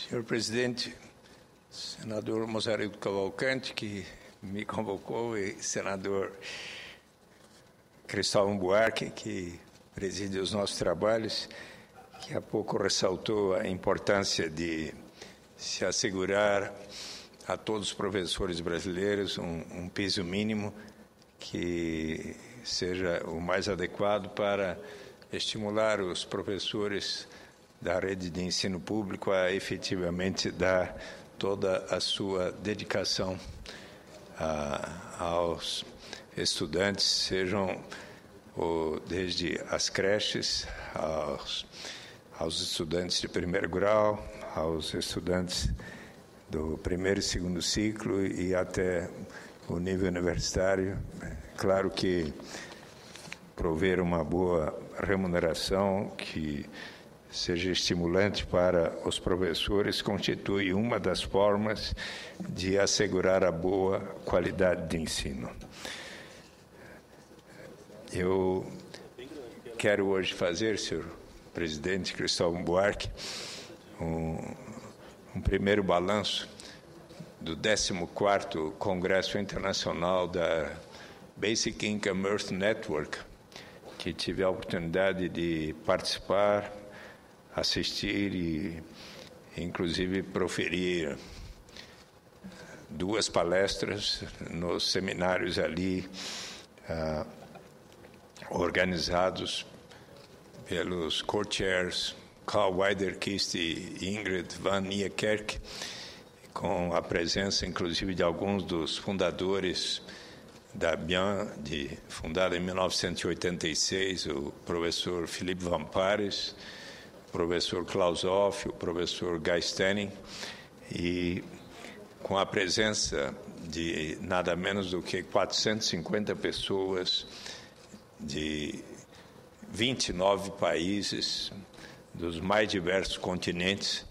Senhor presidente, senador Mozarildo Cavalcante, que me convocou, e senador Cristóvão Buarque, que preside os nossos trabalhos, que há pouco ressaltou a importância de se assegurar a todos os professores brasileiros um piso mínimo que seja o mais adequado para estimular os professores da rede de ensino público a efetivamente dar toda a sua dedicação aos estudantes, sejam desde as creches, aos estudantes de primeiro grau, aos estudantes do primeiro e segundo ciclo e até o nível universitário. Claro que prover uma boa remuneração que seja estimulante para os professores constitui uma das formas de assegurar a boa qualidade de ensino. Eu quero hoje fazer, senhor presidente Cristóvão Buarque, um primeiro balanço do 14º Congresso Internacional da Basic Income Earth Network, que tive a oportunidade de participar, assistir e, inclusive, proferir 2 palestras nos seminários ali organizados pelos co-chairs Carl Weiderkist e Ingrid van Niekerk, com a presença, inclusive, de alguns dos fundadores da BIAN, fundada em 1986, o professor Philippe Van Parijs, o professor Klaus Hoff, o professor Guy Stenning, e com a presença de nada menos do que 450 pessoas de 29 países, dos mais diversos continentes.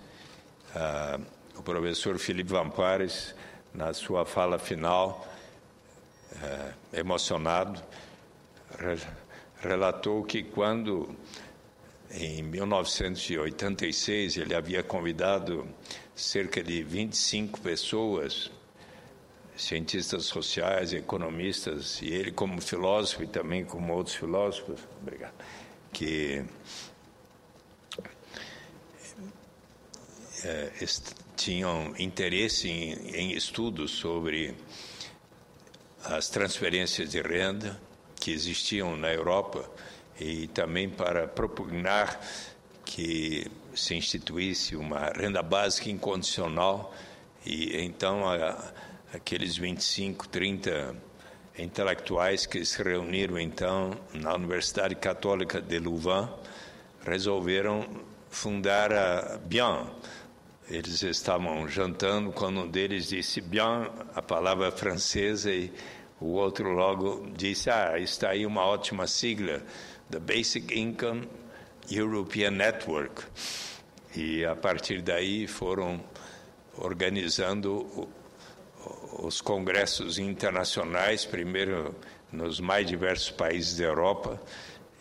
O professor Philippe Van Parijs, na sua fala final, emocionado, relatou que quando, em 1986, ele havia convidado cerca de 25 pessoas, cientistas sociais, economistas, e ele como filósofo e também como outros filósofos, que tinham interesse em estudos sobre as transferências de renda que existiam na Europa e também para propugnar que se instituísse uma renda básica incondicional. E então aqueles 25, 30 intelectuais que se reuniram então na Universidade Católica de Louvain resolveram fundar a BIAN. Eles estavam jantando quando um deles disse BIAN, a palavra francesa, e o outro logo disse, está aí uma ótima sigla, The Basic Income European Network. E a partir daí foram organizando os congressos internacionais, primeiro nos mais diversos países da Europa,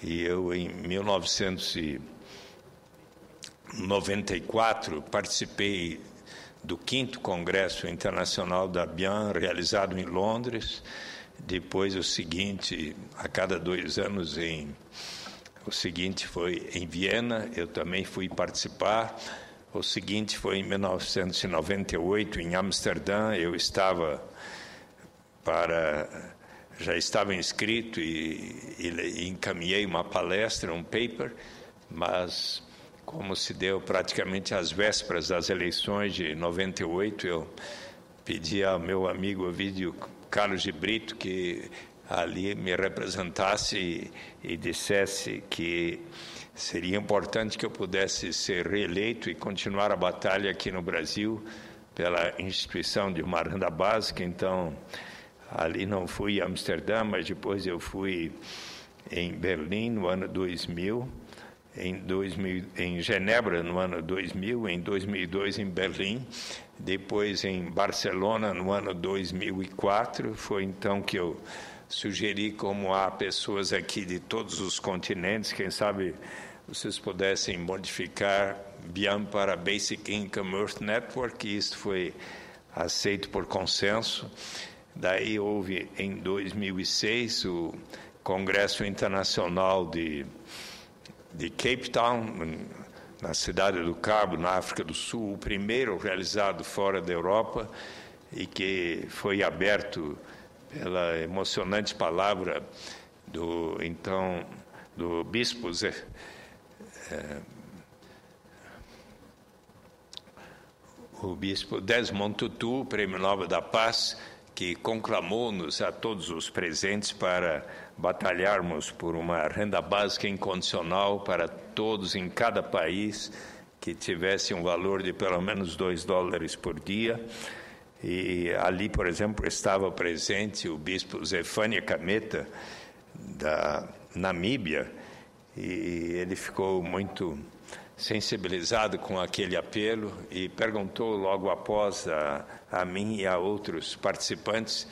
e eu em 1994 participei do 5º Congresso Internacional da BIAN, realizado em Londres. Depois o seguinte, a cada 2 anos, o seguinte foi em Viena, eu também fui participar. O seguinte foi em 1998, em Amsterdã. Eu já estava inscrito e encaminhei uma palestra, um paper, mas como se deu praticamente às vésperas das eleições de 98, eu pedi ao meu amigo Ovídio Carlos de Brito que ali me representasse e dissesse que seria importante que eu pudesse ser reeleito e continuar a batalha aqui no Brasil pela instituição de uma renda básica. Então, ali não fui a Amsterdã, mas depois eu fui em Berlim no ano 2000, em Genebra no ano 2000, em 2002 em Berlim, depois em Barcelona no ano 2004. Foi então que eu sugeri, como há pessoas aqui de todos os continentes, quem sabe vocês pudessem modificar BIAM para Basic Income Earth Network, e isso foi aceito por consenso. Daí houve, em 2006, o Congresso Internacional de Cape Town, na cidade do Cabo, na África do Sul, o primeiro realizado fora da Europa, e que foi aberto pela emocionante palavra do bispo o bispo Desmond Tutu, Prêmio Nobel da Paz, que conclamou-nos a todos os presentes para batalharmos por uma renda básica incondicional para todos em cada país, que tivesse um valor de pelo menos $2 por dia. E ali, por exemplo, estava presente o bispo Zefania Kameta, da Namíbia, e ele ficou muito sensibilizado com aquele apelo e perguntou logo após a mim e a outros participantes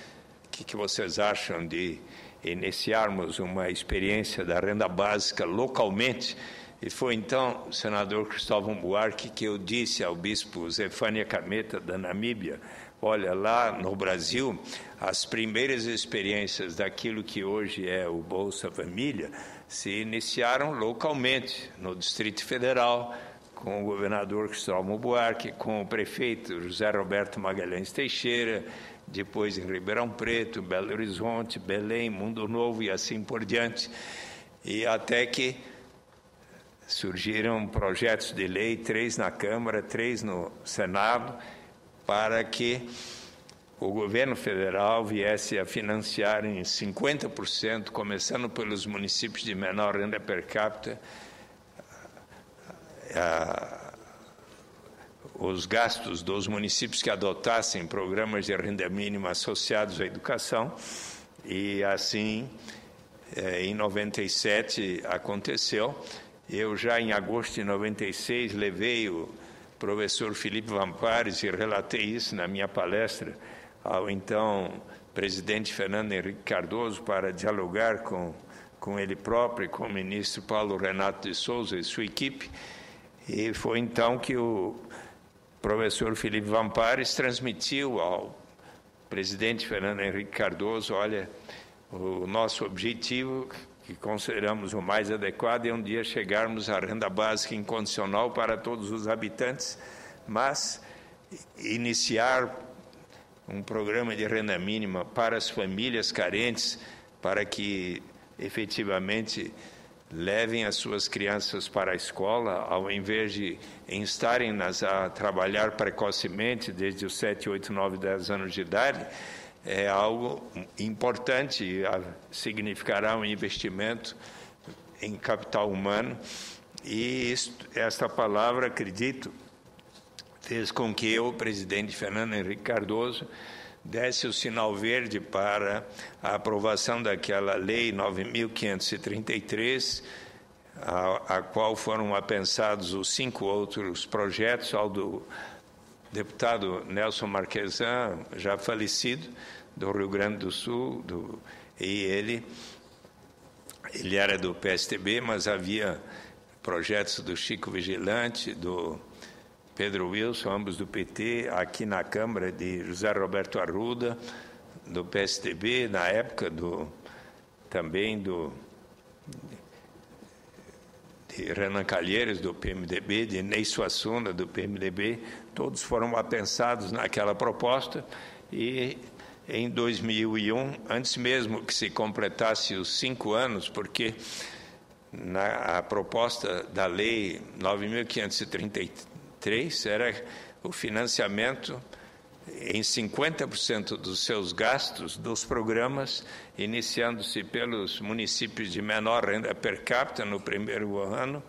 o que vocês acham de iniciarmos uma experiência da renda básica localmente. E foi então, senador Cristóvão Buarque, que eu disse ao bispo Zefania Kameta, da Namíbia: olha, lá no Brasil, as primeiras experiências daquilo que hoje é o Bolsa Família se iniciaram localmente, no Distrito Federal, com o governador Cristóvão Buarque, com o prefeito José Roberto Magalhães Teixeira, depois em Ribeirão Preto, Belo Horizonte, Belém, Mundo Novo e assim por diante. E até que surgiram projetos de lei, 3 na Câmara, 3 no Senado, para que o governo federal viesse a financiar em 50%, começando pelos municípios de menor renda per capita, os gastos dos municípios que adotassem programas de renda mínima associados à educação. E assim, em 97 aconteceu. Eu já em agosto de 96 levei o professor Felipe Vampares e relatei isso na minha palestra ao então presidente Fernando Henrique Cardoso para dialogar com ele próprio e com o ministro Paulo Renato de Souza e sua equipe. E foi então que o professor Felipe Vampares transmitiu ao presidente Fernando Henrique Cardoso: olha, o nosso objetivo, que consideramos o mais adequado, é um dia chegarmos à renda básica incondicional para todos os habitantes, mas iniciar um programa de renda mínima para as famílias carentes, para que efetivamente levem as suas crianças para a escola, ao invés de estarem a trabalhar precocemente, desde os 7, 8, 9, 10 anos de idade. É algo importante, significará um investimento em capital humano, e esta palavra, acredito, fez com que o presidente Fernando Henrique Cardoso desse o sinal verde para a aprovação daquela Lei 9.533, a qual foram apensados os 5 outros projetos, ao do deputado Nelson Marquesan, já falecido, do Rio Grande do Sul, e ele era do PSTB, mas havia projetos do Chico Vigilante, do Pedro Wilson, ambos do PT, aqui na Câmara de José Roberto Arruda, do PSDB, na época também de Renan Calheiros, do PMDB, de Ney Suassuna, do PMDB, todos foram apensados naquela proposta. E em 2001, antes mesmo que se completasse os 5 anos, porque a proposta da Lei 9.533 era o financiamento em 50% dos seus gastos dos programas, iniciando-se pelos municípios de menor renda per capita no primeiro ano,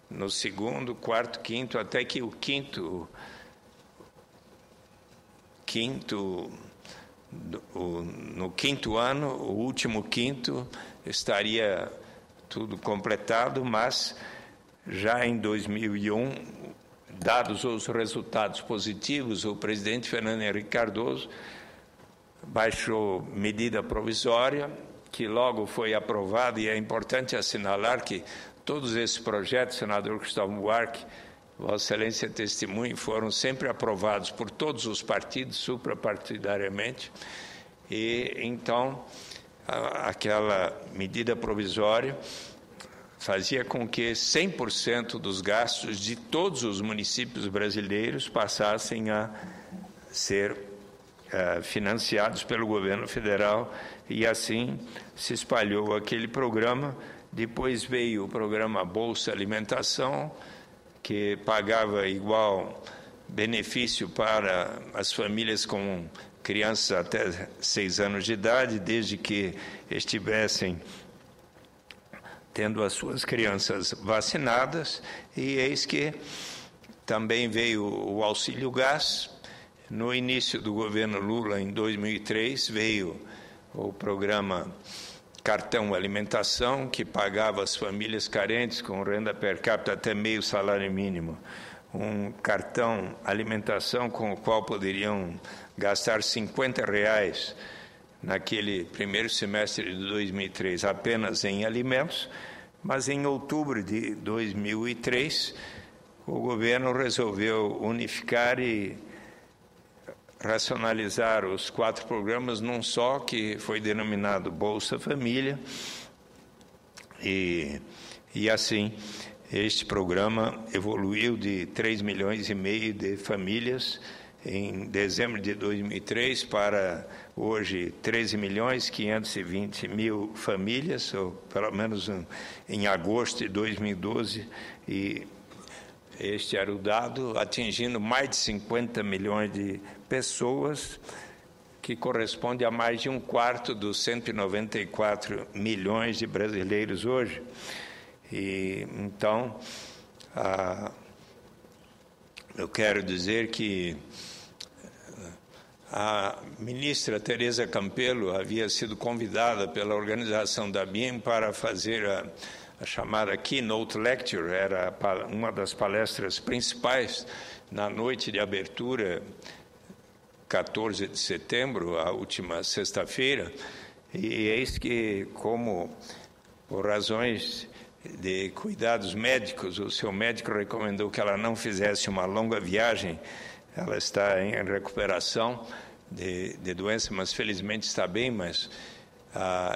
no segundo, quarto, quinto, até que no quinto ano, o último quinto, estaria tudo completado, mas já em 2001, dados os resultados positivos, o presidente Fernando Henrique Cardoso baixou medida provisória, que logo foi aprovada, e é importante assinalar que Todos esses projetos, senador Cristóvão Buarque, Vossa Excelência testemunha, foram sempre aprovados por todos os partidos, suprapartidariamente, e então aquela medida provisória fazia com que 100% dos gastos de todos os municípios brasileiros passassem a ser financiados pelo governo federal, e assim se espalhou aquele programa. Depois veio o programa Bolsa Alimentação, que pagava igual benefício para as famílias com crianças até 6 anos de idade, desde que estivessem tendo as suas crianças vacinadas. E eis que também veio o auxílio gás. No início do governo Lula, em 2003, veio o programa Cartão Alimentação, que pagava as famílias carentes com renda per capita até meio salário mínimo um cartão alimentação com o qual poderiam gastar R$50 naquele primeiro semestre de 2003 apenas em alimentos, mas em outubro de 2003 o governo resolveu unificar e racionalizar os 4 programas num só, que foi denominado Bolsa Família, e assim este programa evoluiu de 3,5 milhões de famílias em dezembro de 2003 para hoje 13.520.000 famílias, ou pelo menos em agosto de 2012, e este era o dado, atingindo mais de 50 milhões de pessoas, que corresponde a mais de 1/4 dos 194 milhões de brasileiros hoje. E então, eu quero dizer que a ministra Tereza Campelo havia sido convidada pela organização da BIM para fazer a chamada Keynote Lecture, era uma das palestras principais na noite de abertura, 14 de setembro, a última sexta-feira, e eis que, como por razões de cuidados médicos, o seu médico recomendou que ela não fizesse uma longa viagem. Ela está em recuperação de doença, mas felizmente está bem, mas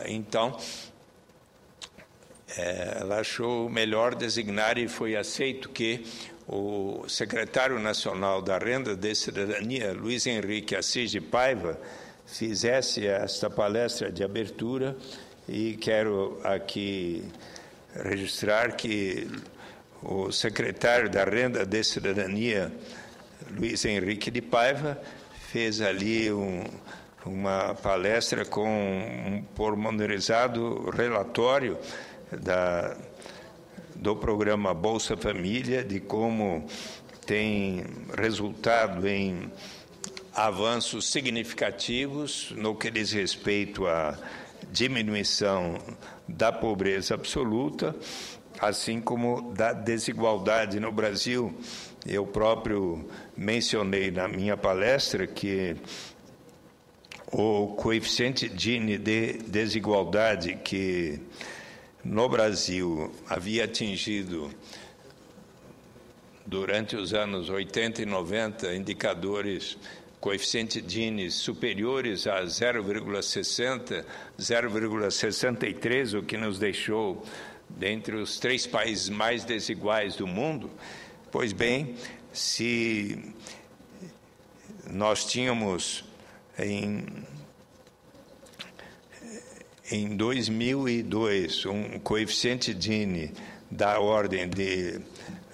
então ela achou melhor designar, e foi aceito que o secretário nacional da Renda de Cidadania, Luiz Henrique Assis de Paiva, fizesse esta palestra de abertura. E quero aqui registrar que o secretário da Renda de Cidadania, Luiz Henrique de Paiva, fez ali uma palestra com um pormenorizado relatório do programa Bolsa Família, de como tem resultado em avanços significativos no que diz respeito à diminuição da pobreza absoluta, assim como da desigualdade no Brasil. Eu próprio mencionei na minha palestra que o coeficiente Gini de desigualdade, que no Brasil havia atingido durante os anos 80 e 90 indicadores, coeficiente Gini superiores a 0,60, 0,63, o que nos deixou dentre os 3 países mais desiguais do mundo. Pois bem, se nós tínhamos em 2002 um coeficiente Gini da ordem de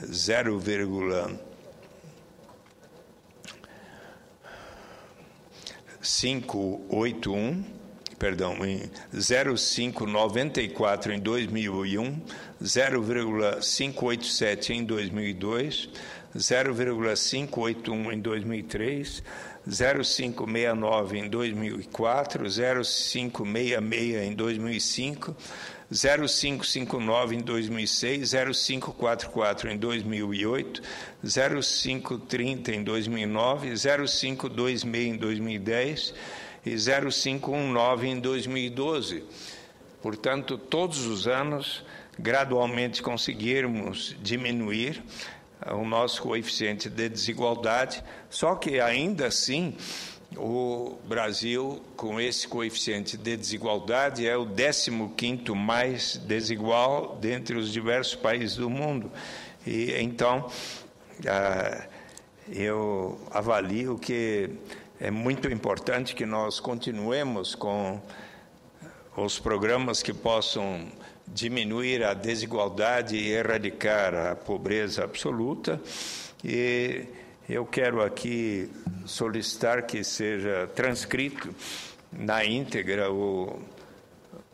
0,594 em 2001, 0,587 em 2002, 0,581 em 2003, 0,569 em 2004, 0,566 em 2005, 0,559 em 2006, 0,544 em 2008, 0,530 em 2009, 0,526 em 2010 e 0,519 em 2012. Portanto, todos os anos gradualmente conseguirmos diminuir o nosso coeficiente de desigualdade, só que ainda assim o Brasil, com esse coeficiente de desigualdade, é o 15º mais desigual dentre os diversos países do mundo. E então eu avalio que é muito importante que nós continuemos com os programas que possam diminuir a desigualdade e erradicar a pobreza absoluta. E eu quero aqui solicitar que seja transcrito na íntegra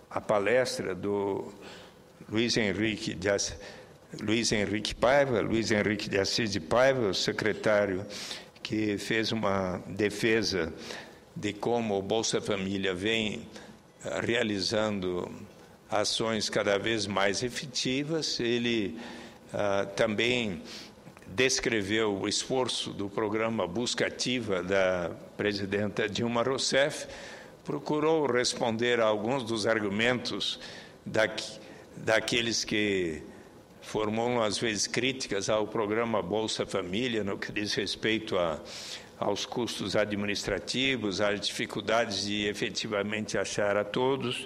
a palestra do Luiz Henrique de Assis de Paiva, o secretário que fez uma defesa de como o Bolsa Família vem realizando ações cada vez mais efetivas. Ele também descreveu o esforço do programa Busca Ativa da presidenta Dilma Rousseff, procurou responder a alguns dos argumentos daqueles que formulam, às vezes, críticas ao programa Bolsa Família, no que diz respeito aos custos administrativos, às dificuldades de efetivamente achar a todos,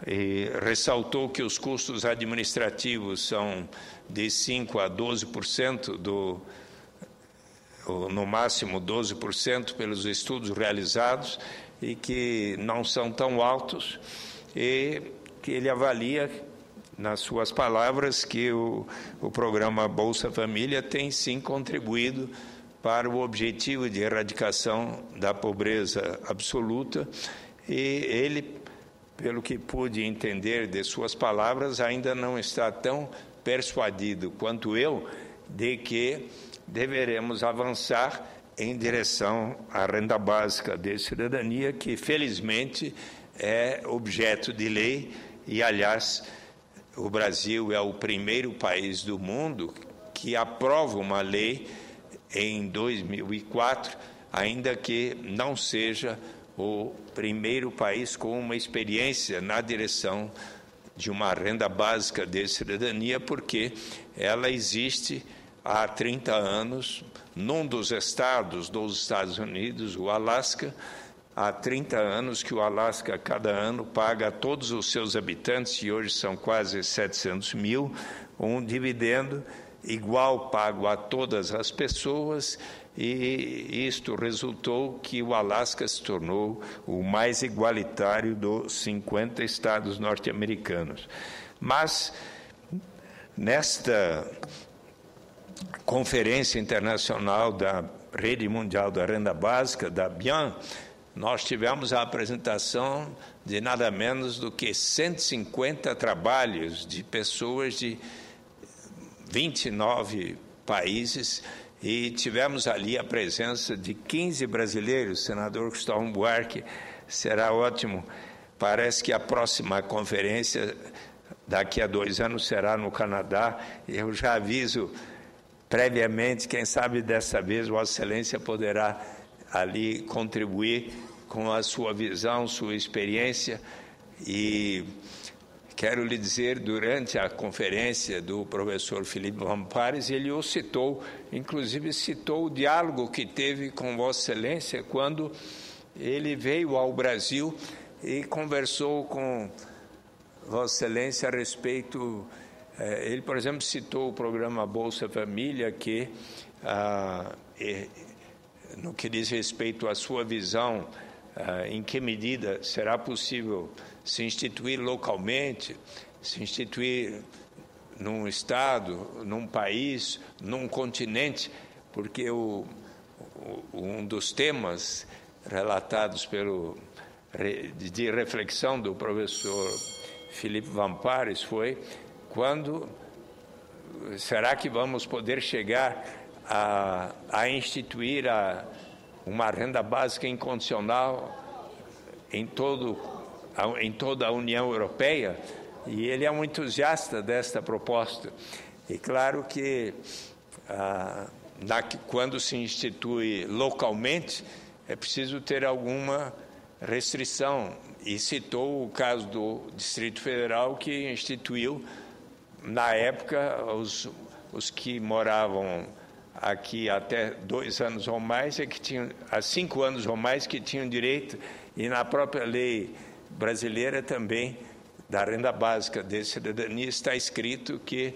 e ressaltou que os custos administrativos são de 5% a 12%, no máximo 12% pelos estudos realizados, e que não são tão altos, e que ele avalia, nas suas palavras, que o programa Bolsa Família tem sim contribuído para o objetivo de erradicação da pobreza absoluta, e ele, pelo que pude entender de suas palavras, ainda não está tão persuadido quanto eu de que deveremos avançar em direção à renda básica de cidadania, que felizmente é objeto de lei e, aliás, o Brasil é o primeiro país do mundo que aprova uma lei em 2004, ainda que não seja o primeiro país com uma experiência na direção de uma renda básica de cidadania, porque ela existe há 30 anos num dos estados dos Estados Unidos, o Alasca. Há 30 anos que o Alasca, cada ano, paga a todos os seus habitantes, e hoje são quase 700 mil, um dividendo igual pago a todas as pessoas, e isto resultou que o Alasca se tornou o mais igualitário dos 50 estados norte-americanos. Mas, nesta Conferência Internacional da Rede Mundial da Renda Básica, da BIAN, nós tivemos a apresentação de nada menos do que 150 trabalhos de pessoas de 29 países, e tivemos ali a presença de 15 brasileiros. Senador Cristóvão Buarque, será ótimo. Parece que a próxima conferência, daqui a 2 anos, será no Canadá. Eu já aviso previamente, quem sabe dessa vez Vossa Excelência poderá ali contribuir com a sua visão, sua experiência. E quero lhe dizer, durante a conferência do professor Felipe Van Pares, ele o citou, inclusive citou o diálogo que teve com Vossa Excelência quando ele veio ao Brasil e conversou com Vossa Excelência a respeito. Ele, por exemplo, citou o programa Bolsa Família, que, no que diz respeito à sua visão, em que medida será possível se instituir localmente, se instituir num estado, num país, num continente, porque um dos temas relatados de reflexão do professor Felipe Van Pares foi: quando será que vamos poder chegar a instituir uma renda básica incondicional em toda a União Europeia? E ele é um entusiasta desta proposta. E claro que quando se institui localmente, é preciso ter alguma restrição. E citou o caso do Distrito Federal, que instituiu na época, os que moravam aqui até 2 anos ou mais, que tinham, há 5 anos ou mais, que tinham direito, e na própria lei brasileira também, da renda básica de cidadania, está escrito que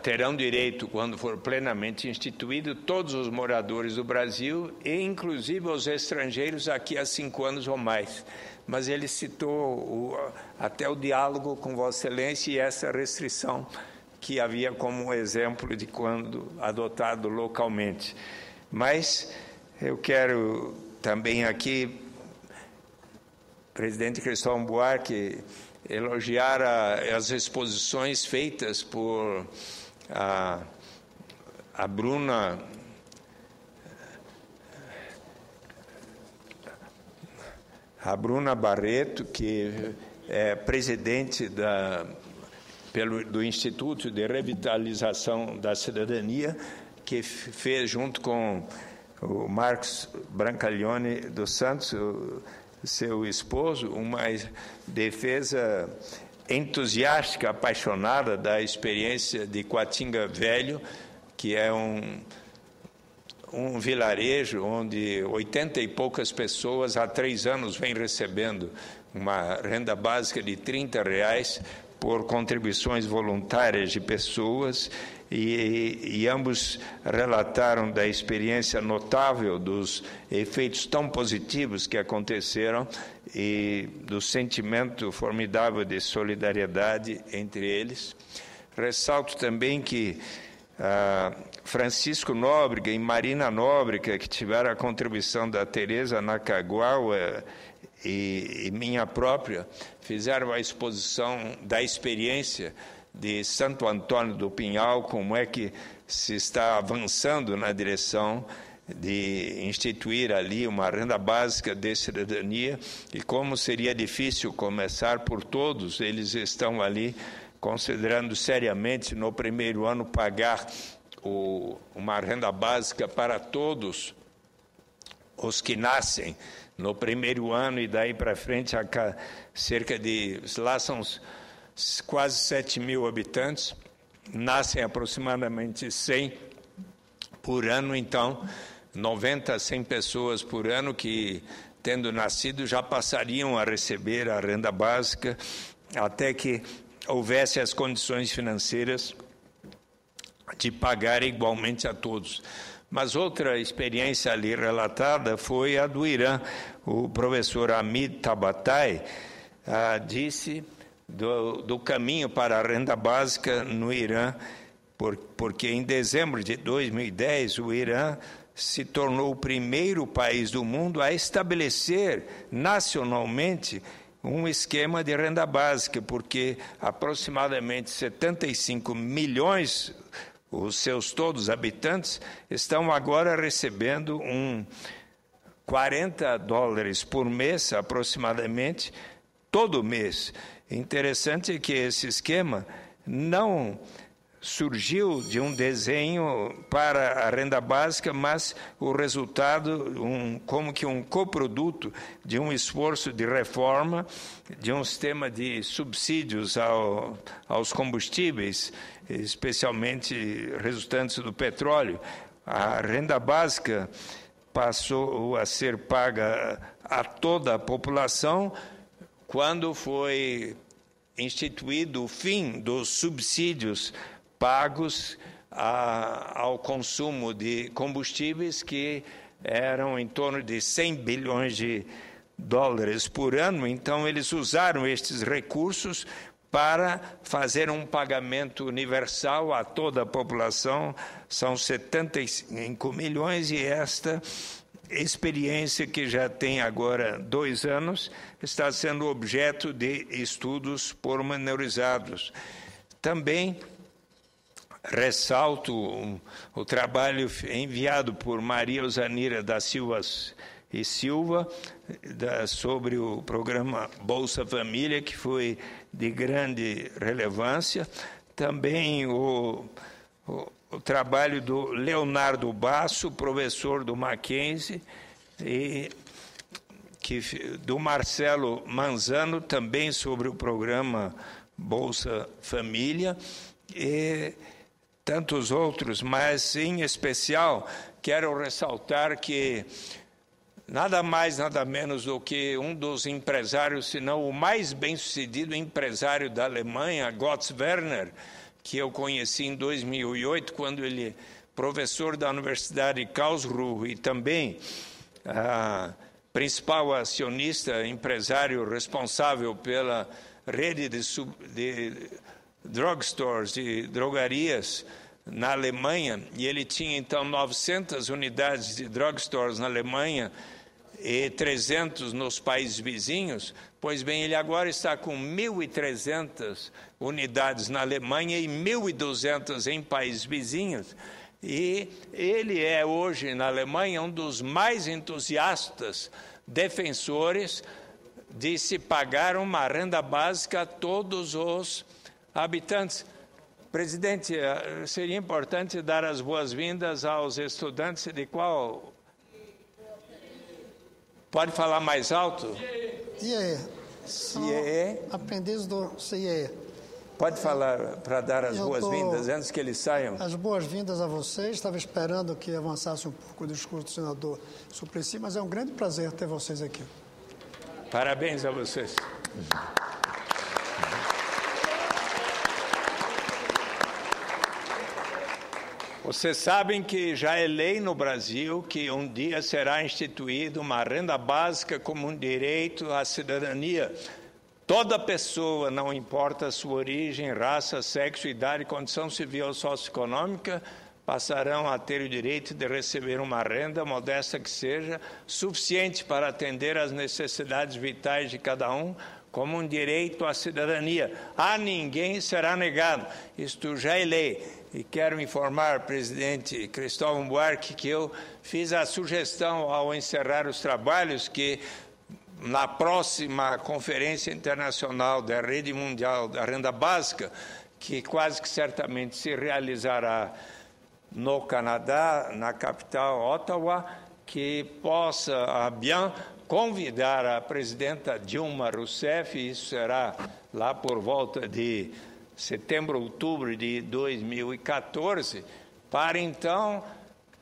terão direito, quando for plenamente instituído, todos os moradores do Brasil, e inclusive os estrangeiros aqui há 5 anos ou mais. Mas ele citou até o diálogo com Vossa Excelência e essa restrição que havia como exemplo de quando adotado localmente. Mas eu quero também aqui, presidente Cristóvão Buarque, elogiar as exposições feitas por a Bruna Barreto, que é presidente do Instituto de Revitalização da Cidadania, que fez junto com o Marcos Brancalione dos Santos, seu esposo, uma defesa entusiástica, apaixonada da experiência de Quatinga Velho, que é um vilarejo onde 80 e poucas pessoas há 3 anos vêm recebendo uma renda básica de R$30 por contribuições voluntárias de pessoas, e ambos relataram da experiência notável dos efeitos tão positivos que aconteceram e do sentimento formidável de solidariedade entre eles. Ressalto também que Francisco Nóbrega e Marina Nóbrega, que tiveram a contribuição da Teresa Nakagawa e minha própria, fizeram a exposição da experiência de Santo Antônio do Pinhal, como é que se está avançando na direção de instituir ali uma renda básica de cidadania, e como seria difícil começar por todos. Eles estão ali considerando seriamente, no primeiro ano, pagar uma renda básica para todos os que nascem no primeiro ano, e daí para frente, cerca de... Lá são quase 7 mil habitantes, nascem aproximadamente 100 por ano, então 90 a 100 pessoas por ano que, tendo nascido, já passariam a receber a renda básica, até que houvesse as condições financeiras de pagar igualmente a todos. Mas outra experiência ali relatada foi a do Irã. O professor Hamid Tabatabai disse do caminho para a renda básica no Irã, porque em dezembro de 2010 o Irã se tornou o primeiro país do mundo a estabelecer nacionalmente um esquema de renda básica, porque aproximadamente 75 milhões, os seus todos habitantes, estão agora recebendo $40 por mês, aproximadamente, todo mês. Interessante que esse esquema não surgiu de um desenho para a renda básica, mas o resultado, como que um coproduto de um esforço de reforma de um sistema de subsídios aos combustíveis, especialmente resultantes do petróleo. A renda básica passou a ser paga a toda a população quando foi instituído o fim dos subsídios pagos ao consumo de combustíveis, que eram em torno de $100 bilhões por ano. Então, eles usaram estes recursos para fazer um pagamento universal a toda a população. São 75 milhões, e esta experiência, que já tem agora 2 anos, está sendo objeto de estudos pormenorizados. Também ressalto o trabalho enviado por Maria Osanira da Silva e Silva sobre o programa Bolsa Família, que foi de grande relevância. Também o trabalho do Leonardo Basso, professor do Mackenzie, e do Marcelo Manzano, também sobre o programa Bolsa Família, e tantos outros, mas, em especial, quero ressaltar que nada mais, nada menos do que um dos empresários, se não o mais bem-sucedido empresário da Alemanha, Götz Werner, que eu conheci em 2008, quando ele é professor da Universidade de Karlsruhe e também principal acionista, empresário responsável pela rede de drugstores, de drogarias na Alemanha, e ele tinha então 900 unidades de drugstores na Alemanha e 300 nos países vizinhos. Pois bem, ele agora está com 1.300 unidades na Alemanha e 1.200 em países vizinhos. E ele é hoje, na Alemanha, um dos mais entusiastas defensores de se pagar uma renda básica a todos os habitantes. Presidente, seria importante dar as boas-vindas aos estudantes de qual... Pode falar mais alto? CIE. São aprendizes do CIE. Pode falar para dar as boas-vindas antes que eles saiam? As boas-vindas a vocês. Estava esperando que avançasse um pouco o discurso do senador Suplicy, mas é um grande prazer ter vocês aqui. Parabéns a vocês. Vocês sabem que já é lei no Brasil que um dia será instituída uma renda básica como um direito à cidadania. Toda pessoa, não importa a sua origem, raça, sexo, idade, condição civil ou socioeconômica, passarão a ter o direito de receber uma renda, modesta que seja, suficiente para atender às necessidades vitais de cada um, como um direito à cidadania. A ninguém será negado. Isto já é lei. E quero informar, presidente Cristóvão Buarque, que eu fiz a sugestão ao encerrar os trabalhos que na próxima Conferência Internacional da Rede Mundial da Renda Básica, que quase que certamente se realizará no Canadá, na capital Ottawa, que possa a BIAN convidar a presidenta Dilma Rousseff, isso será lá por volta de setembro, outubro de 2014, para então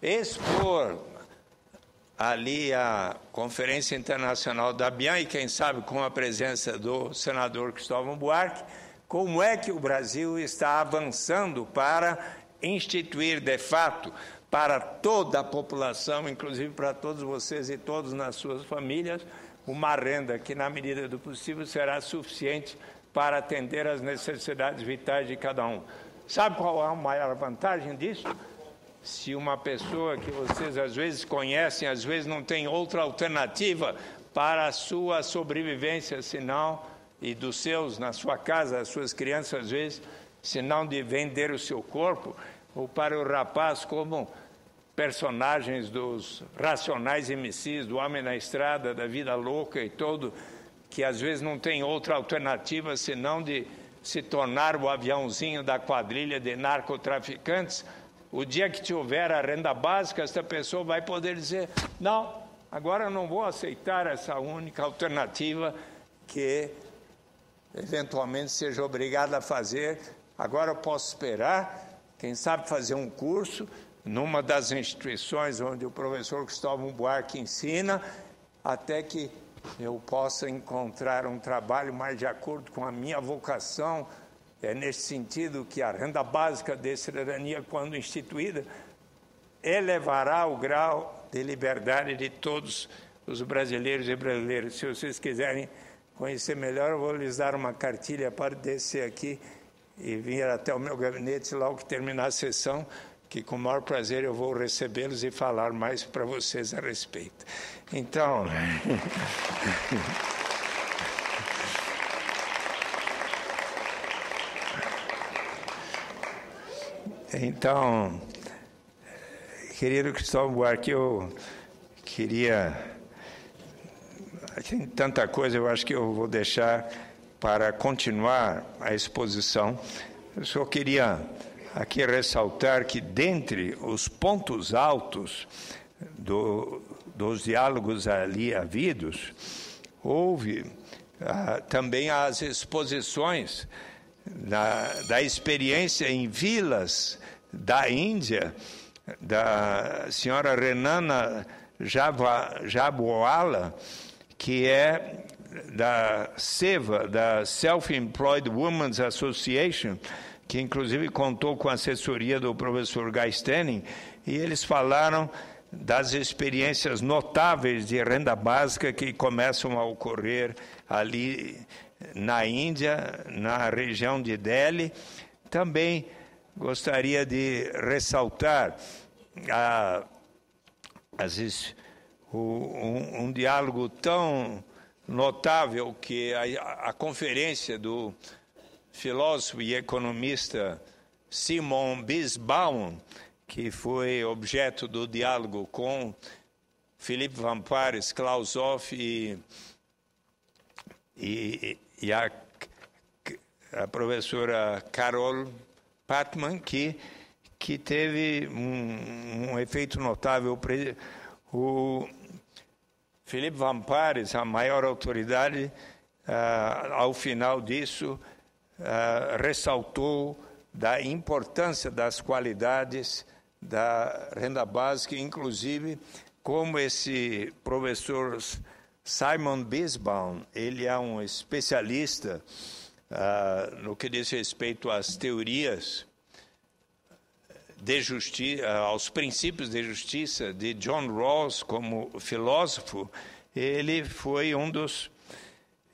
expor ali a Conferência Internacional da BIAN, e quem sabe com a presença do senador Cristóvão Buarque, como é que o Brasil está avançando para instituir de fato para toda a população, inclusive para todos vocês e todos nas suas famílias, uma renda que, na medida do possível, será suficiente para atender às necessidades vitais de cada um. Sabe qual é a maior vantagem disso? Se uma pessoa que vocês às vezes conhecem, às vezes não tem outra alternativa para a sua sobrevivência, senão, e dos seus, na sua casa, as suas crianças, às vezes, senão de vender o seu corpo, ou para o rapaz como personagens dos Racionais MCs, do Homem na Estrada, da Vida Louca e todo, que às vezes não tem outra alternativa senão de se tornar o aviãozinho da quadrilha de narcotraficantes. O dia que tiver a renda básica, esta pessoa vai poder dizer, não, agora eu não vou aceitar essa única alternativa que eventualmente seja obrigado a fazer, agora eu posso esperar, quem sabe fazer um curso numa das instituições onde o professor Cristóvão Buarque ensina, até que eu possa encontrar um trabalho mais de acordo com a minha vocação. É nesse sentido que a renda básica de cidadania, quando instituída, elevará o grau de liberdade de todos os brasileiros e brasileiras. Se vocês quiserem conhecer melhor, eu vou lhes dar uma cartilha para descer aqui e vir até o meu gabinete logo que terminar a sessão, que com o maior prazer eu vou recebê-los e falar mais para vocês a respeito. Então... Então, querido Cristóvão Buarque, eu queria... Tem tanta coisa, eu acho que eu vou deixar para continuar a exposição. Eu só queria aqui ressaltar que, dentre os pontos altos do dos diálogos ali havidos, houve também as exposições da experiência em vilas da Índia, da senhora Renana Jabwala, que é da SEVA, da Self-Employed Women's Association, que inclusive contou com a assessoria do professor Guy Stenning, e eles falaram das experiências notáveis de renda básica que começam a ocorrer ali na Índia, na região de Delhi. Também gostaria de ressaltar um diálogo tão notável que a conferência do filósofo e economista Simon Bisbaum, que foi objeto do diálogo com Philippe Van Parijs, Klaus Hoff e a professora Carol Patman, que teve um efeito notável. O Philippe Van Parijs, a maior autoridade, ao final disso, ressaltou da importância das qualidades da renda básica, inclusive como esse professor Simon Bisbaum, ele é um especialista no que diz respeito às teorias de justiça, aos princípios de justiça de John Rawls como filósofo. Ele foi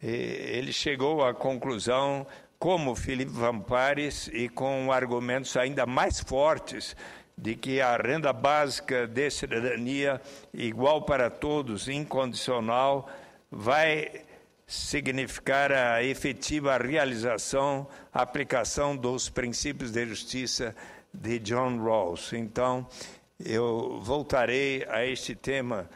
ele chegou à conclusão, como Philippe Van Parijs, e com argumentos ainda mais fortes, de que a renda básica de cidadania igual para todos, incondicional, vai significar a efetiva realização, aplicação dos princípios de justiça de John Rawls. Então, eu voltarei a este tema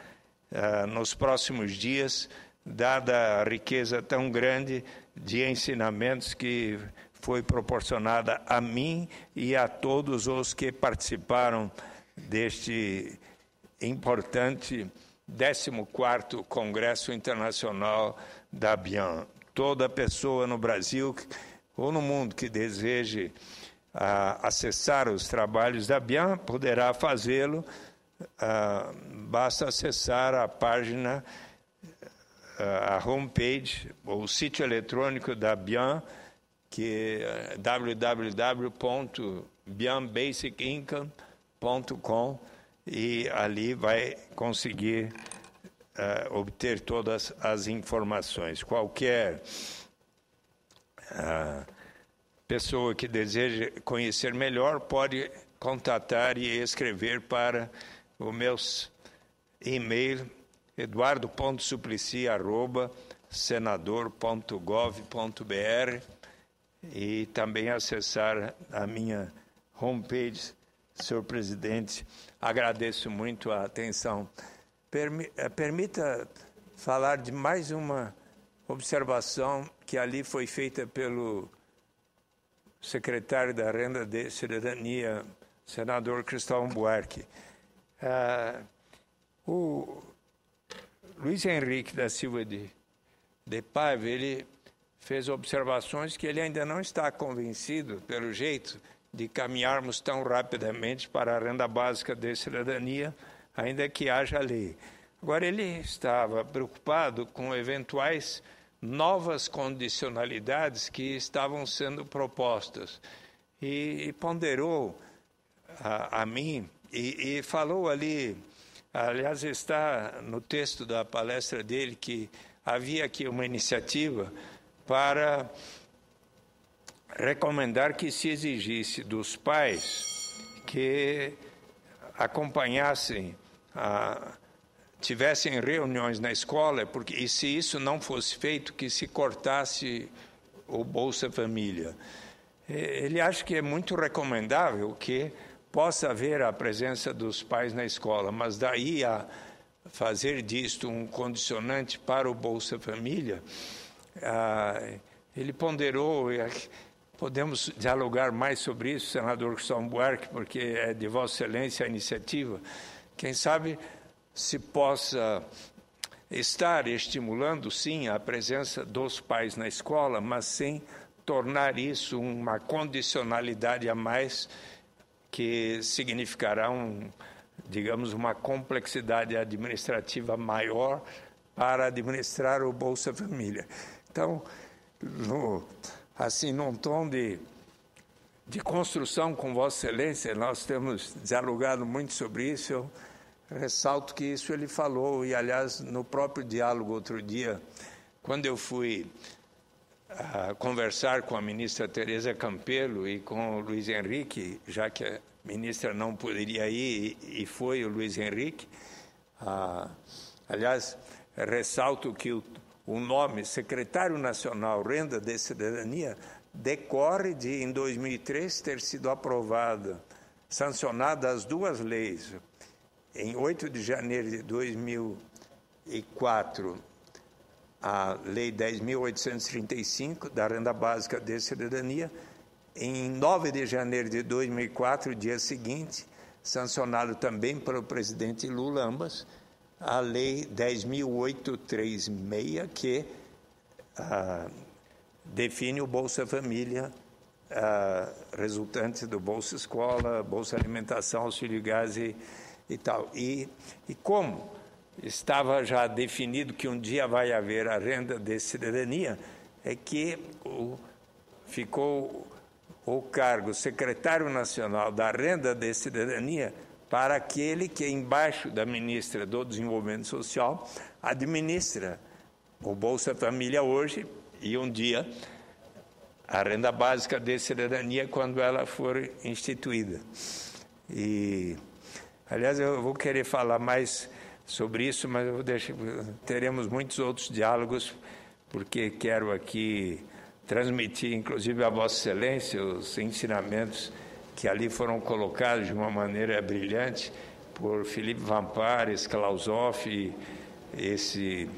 nos próximos dias, dada a riqueza tão grande de ensinamentos que foi proporcionada a mim e a todos os que participaram deste importante 14º Congresso Internacional da BIAN. Toda pessoa no Brasil ou no mundo que deseje acessar os trabalhos da BIAN poderá fazê-lo, basta acessar a página, a homepage, o sítio eletrônico da BIAN, que é www.bianbasicincome.com, e ali vai conseguir obter todas as informações. Qualquer pessoa que deseje conhecer melhor pode contatar e escrever para o meu e-mail eduardo.suplicy@senador.gov.br, e também acessar a minha homepage. Senhor presidente, agradeço muito a atenção. Permita falar de mais uma observação que ali foi feita pelo secretário da Renda de Cidadania, senador Cristóvão Buarque. O Luiz Henrique da Silva de Paiva, ele fez observações que ele ainda não está convencido, pelo jeito, de caminharmos tão rapidamente para a renda básica de cidadania, ainda que haja lei. Agora, ele estava preocupado com eventuais novas condicionalidades que estavam sendo propostas, e ponderou a mim e falou ali, aliás, está no texto da palestra dele, que havia aqui uma iniciativa para recomendar que se exigisse dos pais que acompanhassem, tivessem reuniões na escola, e se isso não fosse feito, que se cortasse o Bolsa Família. Ele acha que é muito recomendável que possa haver a presença dos pais na escola, mas daí a fazer disto um condicionante para o Bolsa Família, ele ponderou. Podemos dialogar mais sobre isso, senador Cristóvão Buarque, porque é de Vossa Excelência a iniciativa. Quem sabe se possa estar estimulando, sim, a presença dos pais na escola, mas sem tornar isso uma condicionalidade a mais que significará digamos, uma complexidade administrativa maior para administrar o Bolsa Família. Então, num tom de construção com Vossa Excelência, nós temos dialogado muito sobre isso. Eu ressalto que isso ele falou, e, aliás, no próprio diálogo outro dia, quando eu fui conversar com a ministra Tereza Campelo e com o Luiz Henrique, já que a ministra não poderia ir, e foi o Luiz Henrique. Aliás, ressalto que o nome Secretário Nacional Renda de Cidadania decorre de, em 2003, ter sido sancionadas as duas leis. Em 8 de janeiro de 2004, a Lei 10.835, da Renda Básica de Cidadania. Em 9 de janeiro de 2004, dia seguinte, sancionado também pelo presidente Lula, ambas, a Lei 10.836, que define o Bolsa Família, resultante do Bolsa Escola, Bolsa Alimentação, Auxílio Gás e tal. E como estava já definido que um dia vai haver a renda de cidadania, é que ficou o cargo secretário nacional da renda de cidadania para aquele que, embaixo da ministra do Desenvolvimento Social, administra o Bolsa Família hoje e um dia a renda básica de cidadania quando ela for instituída. E, aliás, eu vou querer falar mais sobre isso, mas teremos muitos outros diálogos, porque quero aqui transmitir, inclusive, a Vossa Excelência, os ensinamentos que ali foram colocados de uma maneira brilhante por Philippe Vampares, Klausoff, e esse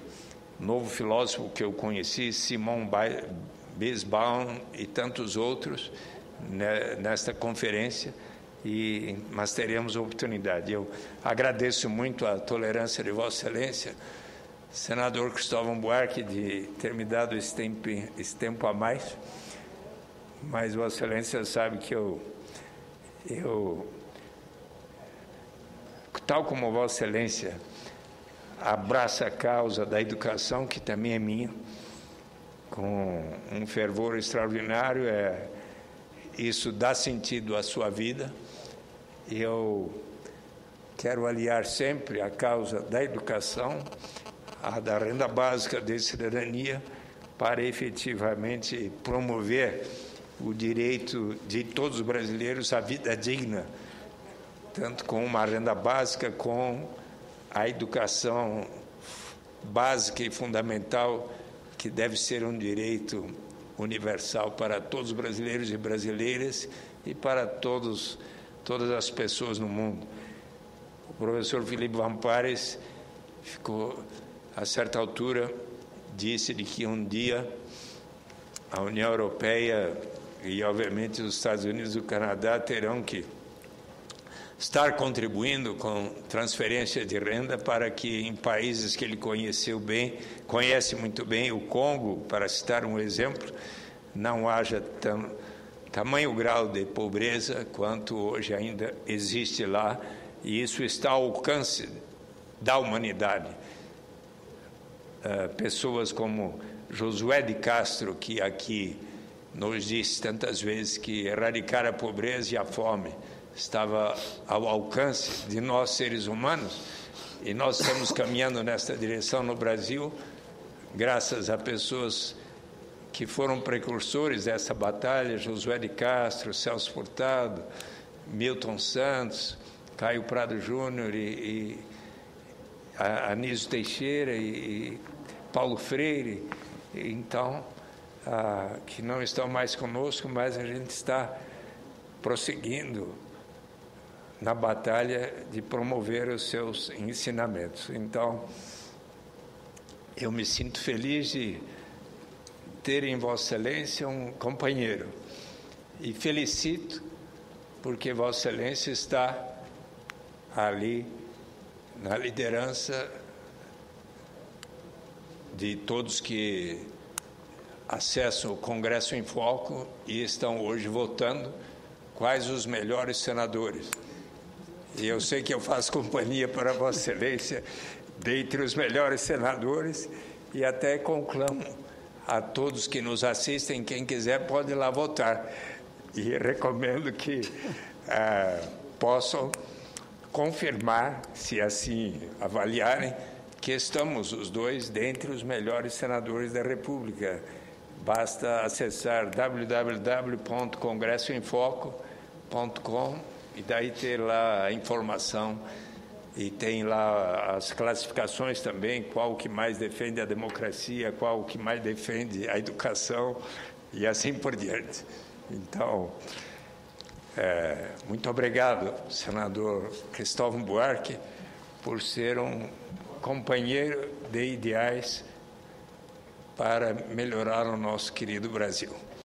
novo filósofo que eu conheci, Simon Biesbaum e tantos outros, nesta conferência. Mas teremos oportunidade. Eu agradeço muito a tolerância de Vossa Excelência, senador Cristóvão Buarque, de ter me dado esse tempo a mais, mas Vossa Excelência sabe que eu tal como Vossa Excelência abraça a causa da educação, que também é minha, com um fervor extraordinário, isso dá sentido à sua vida. Eu quero aliar sempre a causa da educação à da renda básica de cidadania para efetivamente promover o direito de todos os brasileiros à vida digna, tanto com uma renda básica, com a educação básica e fundamental, que deve ser um direito universal para todos os brasileiros e brasileiras e para todas as pessoas no mundo. O professor Philippe Vampares a certa altura, disse de que um dia a União Europeia e, obviamente, os Estados Unidos e o Canadá terão que estar contribuindo com transferência de renda para que, em países que ele conhece muito bem, o Congo, para citar um exemplo, não haja tamanho grau de pobreza quanto hoje ainda existe lá, e isso está ao alcance da humanidade. Pessoas como Josué de Castro, que aqui nos disse tantas vezes que erradicar a pobreza e a fome estava ao alcance de nós, seres humanos, e nós estamos caminhando nesta direção no Brasil, graças a pessoas que foram precursores dessa batalha: Josué de Castro, Celso Furtado, Milton Santos, Caio Prado Júnior e Anísio Teixeira e Paulo Freire, então, que não estão mais conosco, mas a gente está prosseguindo na batalha de promover os seus ensinamentos. Então, eu me sinto feliz de ter em Vossa Excelência um companheiro e felicito porque Vossa Excelência está ali na liderança de todos que acessam o Congresso em Foco e estão hoje votando quais os melhores senadores. E eu sei que eu faço companhia para Vossa Excelência dentre os melhores senadores e até conclamo a todos que nos assistem, quem quiser pode ir lá votar. E recomendo que possam confirmar, se assim avaliarem, que estamos os dois dentre os melhores senadores da República. Basta acessar www.congressoemfoco.com e daí ter lá a informação e tem lá as classificações também, qual o que mais defende a democracia, qual o que mais defende a educação e assim por diante. Então, muito obrigado, senador Cristóvão Buarque, por ser um companheiro de ideais para melhorar o nosso querido Brasil.